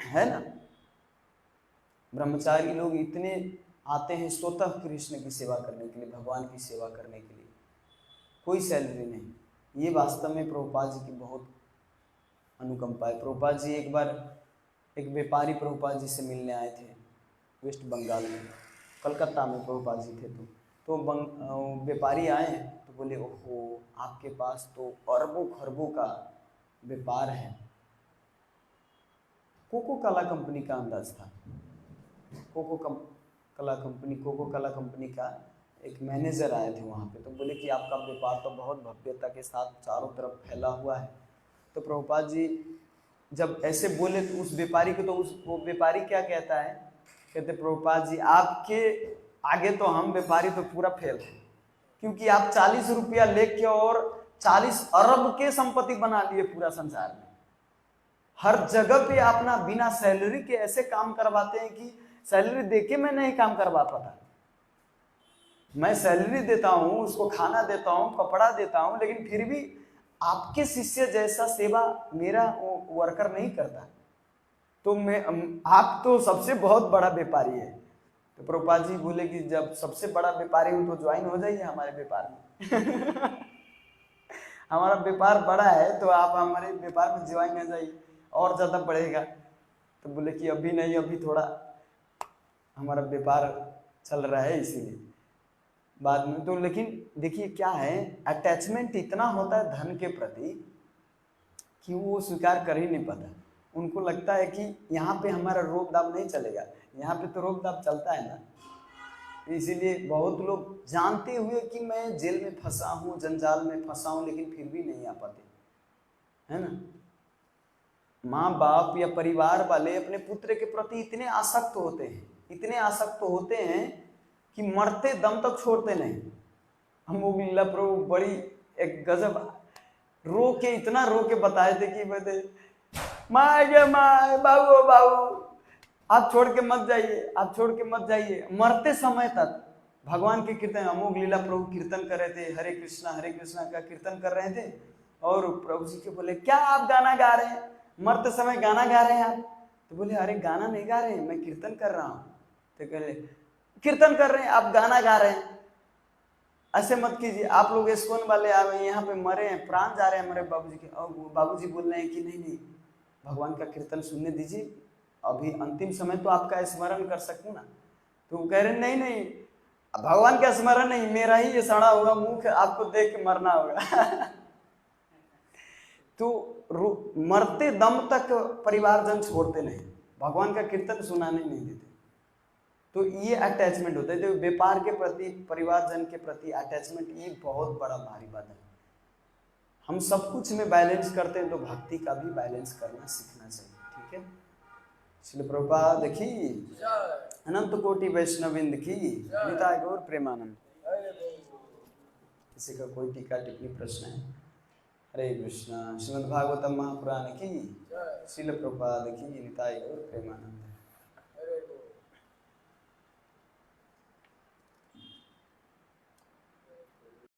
है ना। ब्रह्मचारी लोग इतने आते हैं स्वतः कृष्ण की सेवा करने के लिए, भगवान की सेवा करने के लिए, कोई सैलरी नहीं। ये वास्तव में प्रभुपाद जी की बहुत अनुकंपा है। प्रभुपाद जी एक बार एक व्यापारी प्रभुपाद जी से मिलने आए थे वेस्ट बंगाल में, कलकत्ता में प्रभुपाद जी थे। तो व्यापारी आए तो बोले ओहो आपके पास तो अरबों खरबों का व्यापार है। कोको कोला कंपनी का अंदाज था। कोको कोला कंपनी का एक मैनेजर आए थे वहाँ पे। तो बोले कि आपका व्यापार तो बहुत भव्यता के साथ चारों तरफ फैला हुआ है। तो प्रभुपाद जी जब ऐसे बोले तो उस व्यापारी को, तो वो व्यापारी क्या कहता है, कहते प्रभुपाद जी आपके आगे तो हम व्यापारी तो पूरा फेल है, क्योंकि आप 40 रुपया लेके और 40 अरब के संपत्ति बना लिए पूरा संसार में। हर जगह पे अपना बिना सैलरी के ऐसे काम करवाते हैं कि सैलरी देके मैं नहीं काम करवा पाता। मैं सैलरी देता हूँ, उसको खाना देता हूँ, कपड़ा देता हूँ, लेकिन फिर भी आपके शिष्य जैसा सेवा मेरा वर्कर नहीं करता। तो आप तो सबसे बहुत बड़ा व्यापारी है। तो प्रभुपाद जी बोले कि जब सबसे बड़ा व्यापारी हूं तो ज्वाइन हो जाइए हमारे व्यापार में हमारा व्यापार बड़ा है तो आप हमारे व्यापार में ज्वाइन हो जाइए, और ज्यादा बढ़ेगा। तो बोले कि अभी नहीं, अभी थोड़ा हमारा व्यापार चल रहा है इसीलिए बाद में। तो लेकिन देखिए क्या है, अटैचमेंट इतना होता है धन के प्रति कि वो स्वीकार कर ही नहीं पाता। उनको लगता है कि यहाँ पे हमारा रोक दाब नहीं चलेगा, यहाँ पे तो रोक दाब चलता है ना। इसीलिए बहुत लोग जानते हुए कि मैं जेल में फंसा हूँ, जंजाल में फंसा हूँ, लेकिन फिर भी नहीं आ पाते, है ना। माँ बाप या परिवार वाले अपने पुत्र के प्रति इतने आसक्त होते हैं, इतने आसक्त होते हैं कि मरते दम तक छोड़ते नहीं। हम वो लीला प्रभु बड़ी एक गजब रो के, इतना रो के बताए थे कि बोले माँ बाबू बाबू आप छोड़ के मत जाइए, आप छोड़ के मत जाइए। मरते समय तक भगवान के कीर्तन, अमोघ लीला प्रभु कीर्तन कर रहे थे, हरे कृष्णा का कीर्तन कर रहे थे। और प्रभु जी के बोले क्या आप गाना गा रहे हैं, मरते समय गाना गा रहे हैं आप? तो बोले अरे गाना नहीं गा रहे हैं, मैं कीर्तन कर रहा हूँ। तो कह रहे कीर्तन कर रहे हैं आप, गाना गा रहे हैं, ऐसे मत कीजिए। आप लोग इस्कॉन वाले आ गए यहाँ पे, मरे हैं, प्राण जा रहे हैं हमारे बाबूजी के। और बाबूजी बोल रहे हैं कि नहीं भगवान का कीर्तन सुनने दीजिए, अभी अंतिम समय तो आपका स्मरण कर सकूं ना। तो वो कह रहे नहीं भगवान का स्मरण नहीं, मेरा ही ये सड़ा हुआ मुंह आपको देख के मरना होगा तो तो मरते दम तक परिवारजन छोड़ते नहीं, भगवान का कीर्तन सुनाने नहीं देते। तो ये अटैचमेंट होता है, जो व्यापार के प्रति, परिवारजन के प्रति अटैचमेंट, ये बहुत बड़ा भारी बात है। हम सब कुछ में बैलेंस करते हैं, तो भक्ति का भी बैलेंस करना सीखना चाहिए। ठीक है, श्रील प्रभुपाद की, अनंत कोटि वैष्णविंद की, निताय गौर प्रेमानंद। किसी का कोई टीका टिप्पणी प्रश्न है? हरे कृष्णा। श्रीमद् भागवतम महापुराण की, श्रील प्रभुपाद की, निताय गौर प्रेमानंद।